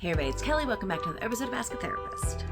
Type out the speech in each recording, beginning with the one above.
Hey everybody, it's Kelly. Welcome back to another episode of Ask a Therapist.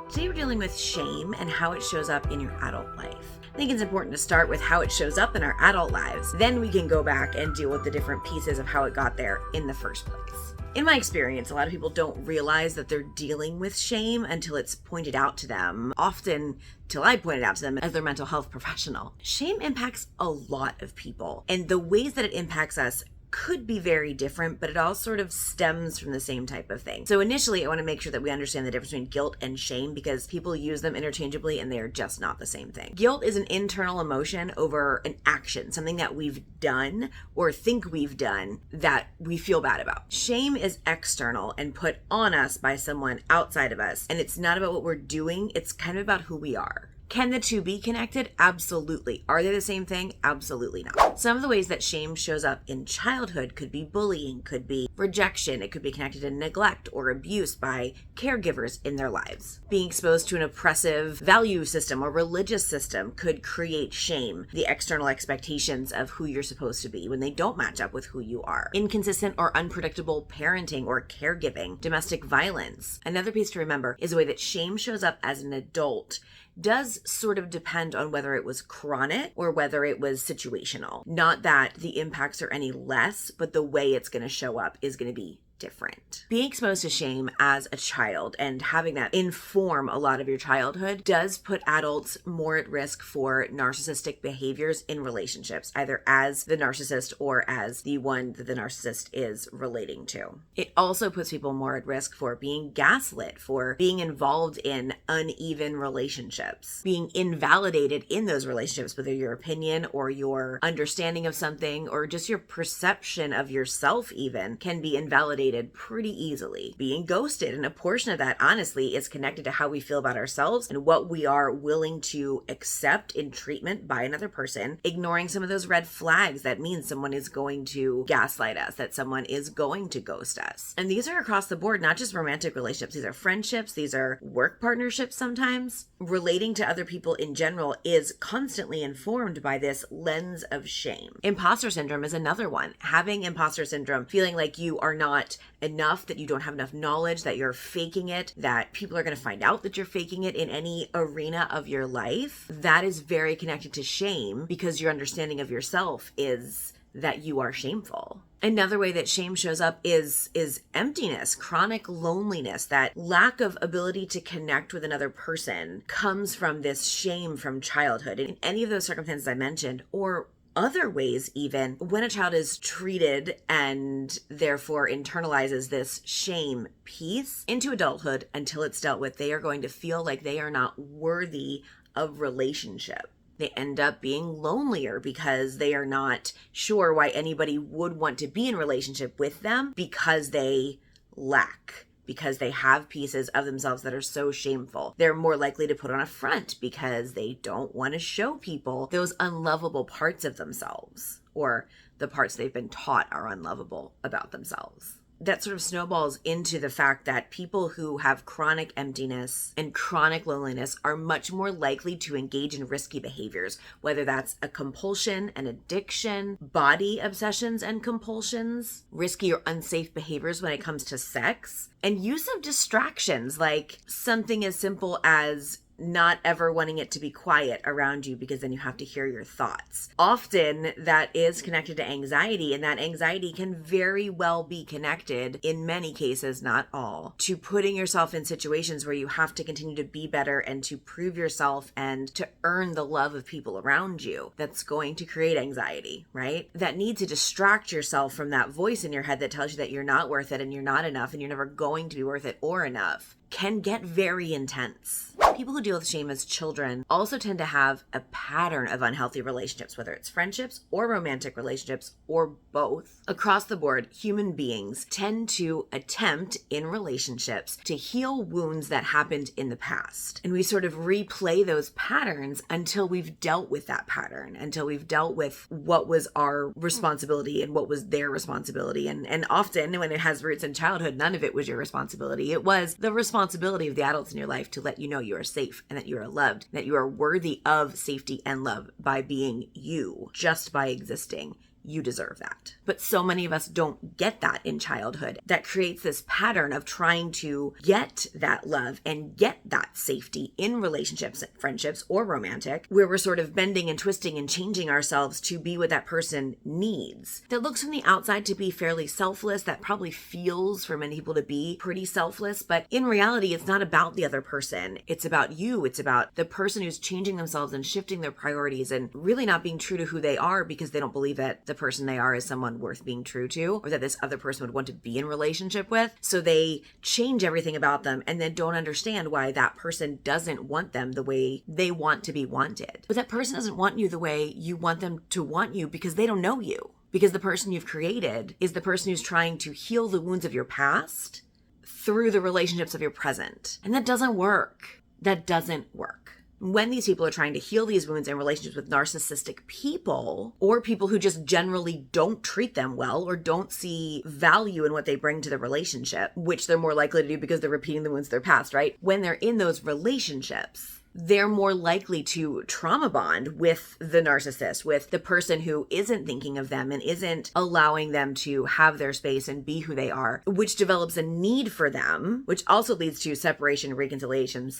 Today we're dealing with shame and how it shows up in your adult life. I think it's important to start with how it shows up in our adult lives. Then we can go back and deal with the different pieces of how it got there in the first place. In my experience, a lot of people don't realize that they're dealing with shame until it's pointed out to them, often till I point it out to them as their mental health professional. Shame impacts a lot of people, and the ways that it impacts us could be very different, but it all sort of stems from the same type of thing. So initially, I want to make sure that we understand the difference between guilt and shame because people use them interchangeably and they are just not the same thing. Guilt is an internal emotion over an action, something that we've done or think we've done that we feel bad about. Shame is external and put on us by someone outside of us, and it's not about what we're doing, it's kind of about who we are. Can the two be connected? Absolutely. Are they the same thing? Absolutely not. Some of the ways that shame shows up in childhood could be bullying, could be rejection, it could be connected to neglect or abuse by caregivers in their lives. Being exposed to an oppressive value system or religious system could create shame, the external expectations of who you're supposed to be when they don't match up with who you are. Inconsistent or unpredictable parenting or caregiving, domestic violence. Another piece to remember is the way that shame shows up as an adult does sort of depend on whether it was chronic or whether it was situational. Not that the impacts are any less, but the way it's going to show up is going to be different. Being exposed to shame as a child and having that inform a lot of your childhood does put adults more at risk for narcissistic behaviors in relationships, either as the narcissist or as the one that the narcissist is relating to. It also puts people more at risk for being gaslit, for being involved in uneven relationships, being invalidated in those relationships, whether your opinion or your understanding of something or just your perception of yourself even can be invalidated pretty easily. Being ghosted, and a portion of that honestly is connected to how we feel about ourselves and what we are willing to accept in treatment by another person, ignoring some of those red flags that means someone is going to gaslight us, that someone is going to ghost us. And these are across the board, not just romantic relationships. These are friendships, these are work partnerships sometimes. Relating to other people in general is constantly informed by this lens of shame. Imposter syndrome is another one. Having imposter syndrome, feeling like you are not enough, that you don't have enough knowledge, that you're faking it, that people are going to find out that you're faking it in any arena of your life, that is very connected to shame because your understanding of yourself is that you are shameful. Another way that shame shows up is emptiness, chronic loneliness. That lack of ability to connect with another person comes from this shame from childhood. In any of those circumstances I mentioned, or other ways even, when a child is treated and therefore internalizes this shame piece into adulthood until it's dealt with, they are going to feel like they are not worthy of relationship. They end up being lonelier because they are not sure why anybody would want to be in relationship with them because they lack, because they have pieces of themselves that are so shameful. They're more likely to put on a front because they don't want to show people those unlovable parts of themselves, or the parts they've been taught are unlovable about themselves. That sort of snowballs into the fact that people who have chronic emptiness and chronic loneliness are much more likely to engage in risky behaviors, whether that's a compulsion, an addiction, body obsessions and compulsions, risky or unsafe behaviors when it comes to sex, and use of distractions like something as simple as not ever wanting it to be quiet around you because then you have to hear your thoughts. Often that is connected to anxiety, and that anxiety can very well be connected, in many cases, not all, to putting yourself in situations where you have to continue to be better and to prove yourself and to earn the love of people around you. That's going to create anxiety, right? That need to distract yourself from that voice in your head that tells you that you're not worth it and you're not enough and you're never going to be worth it or enough can get very intense. People who deal with shame as children also tend to have a pattern of unhealthy relationships, whether it's friendships or romantic relationships or both. Across the board, human beings tend to attempt in relationships to heal wounds that happened in the past. And we sort of replay those patterns until we've dealt with that pattern, until we've dealt with what was our responsibility and what was their responsibility. And often when it has roots in childhood, none of it was your responsibility. It was the responsibility of the adults in your life to let you know you are safe and that you are loved, that you are worthy of safety and love by being you, just by existing. you deserve that. But so many of us don't get that in childhood. That creates this pattern of trying to get that love and get that safety in relationships, friendships, or romantic, where we're sort of bending and twisting and changing ourselves to be what that person needs. That looks from the outside to be fairly selfless. That probably feels for many people to be pretty selfless, but in reality, it's not about the other person. It's about you. It's about the person who's changing themselves and shifting their priorities and really not being true to who they are because they don't believe that the person they are is someone worth being true to, or that this other person would want to be in relationship with. So they change everything about them and then don't understand why that person doesn't want them the way they want to be wanted. But that person doesn't want you the way you want them to want you because they don't know you. Because the person you've created is the person who's trying to heal the wounds of your past through the relationships of your present. And that doesn't work. That doesn't work. When these people are trying to heal these wounds in relationships with narcissistic people, or people who just generally don't treat them well or don't see value in what they bring to the relationship, which they're more likely to do because they're repeating the wounds of their past, right? When they're in those relationships, they're more likely to trauma bond with the narcissist, with the person who isn't thinking of them and isn't allowing them to have their space and be who they are, which develops a need for them, which also leads to separation, reconciliation,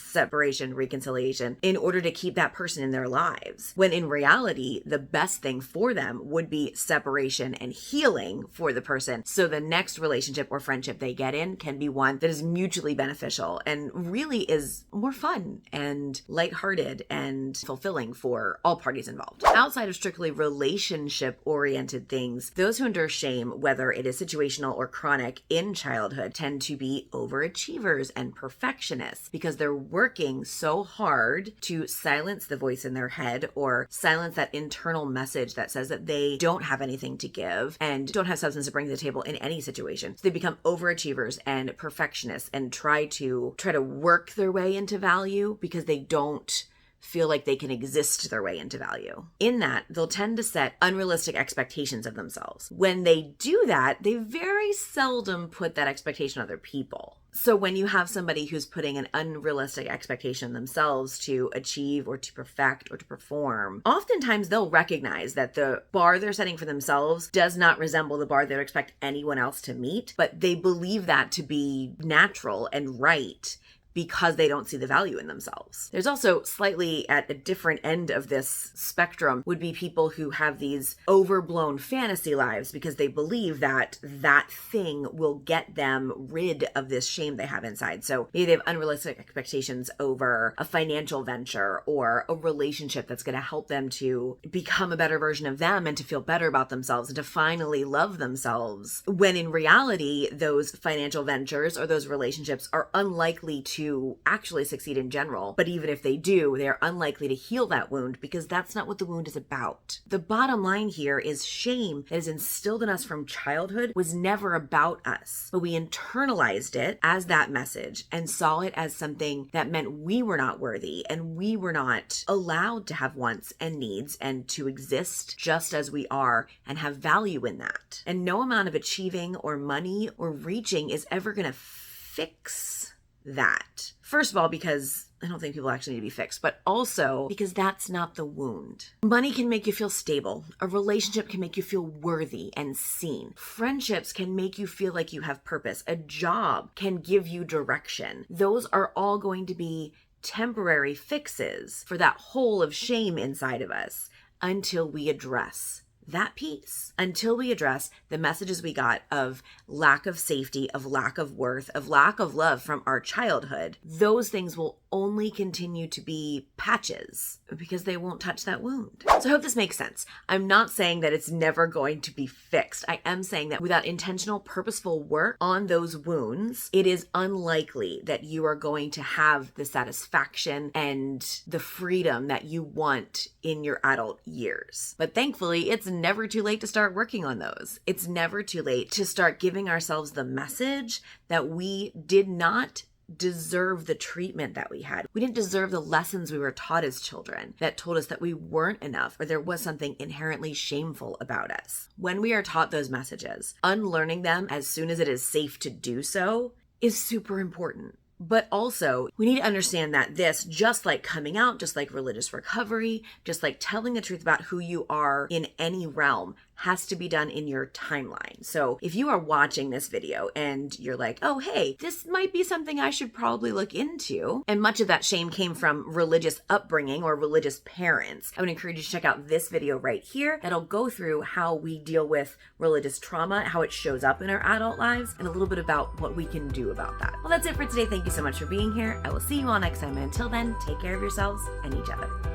in order to keep that person in their lives. When in reality, the best thing for them would be separation and healing for the person. So the next relationship or friendship they get in can be one that is mutually beneficial and really is more fun and lighthearted and fulfilling for all parties involved. Outside of strictly relationship-oriented things, those who endure shame, whether it is situational or chronic in childhood, tend to be overachievers and perfectionists because they're working so hard to silence the voice in their head or silence that internal message that says that they don't have anything to give and don't have substance to bring to the table in any situation. So they become overachievers and perfectionists and try to work their way into value because they don't feel like they can exist their way into value. In that, they'll tend to set unrealistic expectations of themselves. When they do that, they very seldom put that expectation on other people. So when you have somebody who's putting an unrealistic expectation themselves to achieve or to perfect or to perform, oftentimes they'll recognize that the bar they're setting for themselves does not resemble the bar they would expect anyone else to meet, but they believe that to be natural and right because they don't see the value in themselves. There's also slightly at a different end of this spectrum would be people who have these overblown fantasy lives because they believe that that thing will get them rid of this shame they have inside. So maybe they have unrealistic expectations over a financial venture or a relationship that's going to help them to become a better version of them and to feel better about themselves and to finally love themselves. When in reality, those financial ventures or those relationships are unlikely to actually succeed in general. But even if they do, they're unlikely to heal that wound because that's not what the wound is about. The bottom line here is shame that is instilled in us from childhood was never about us, but we internalized it as that message and saw it as something that meant we were not worthy and we were not allowed to have wants and needs and to exist just as we are and have value in that. And no amount of achieving or money or reaching is ever going to fix that. First of all, because I don't think people actually need to be fixed, but also because that's not the wound. Money can make you feel stable. A relationship can make you feel worthy and seen. Friendships can make you feel like you have purpose. A job can give you direction. Those are all going to be temporary fixes for that hole of shame inside of us until we address that piece, until we address the messages we got of lack of safety, of lack of worth, of lack of love from our childhood. Those things will only continue to be patches because they won't touch that wound. So I hope this makes sense. I'm not saying that it's never going to be fixed. I am saying that without intentional, purposeful work on those wounds, it is unlikely that you are going to have the satisfaction and the freedom that you want in your adult years. But thankfully, it's never too late to start working on those. It's never too late to start giving ourselves the message that we did not deserve the treatment that we had. We didn't deserve the lessons we were taught as children that told us that we weren't enough or there was something inherently shameful about us. When we are taught those messages, unlearning them as soon as it is safe to do so is super important. But also, we need to understand that this, just like coming out, just like religious recovery, just like telling the truth about who you are in any realm, has to be done in your timeline. So if you are watching this video and you're like, oh, hey, this might be something I should probably look into, and much of that shame came from religious upbringing or religious parents, I would encourage you to check out this video right here that'll go through how we deal with religious trauma, how it shows up in our adult lives, and a little bit about what we can do about that. Well, that's it for today. Thank you so much for being here. I will see you all next time. And until then, take care of yourselves and each other.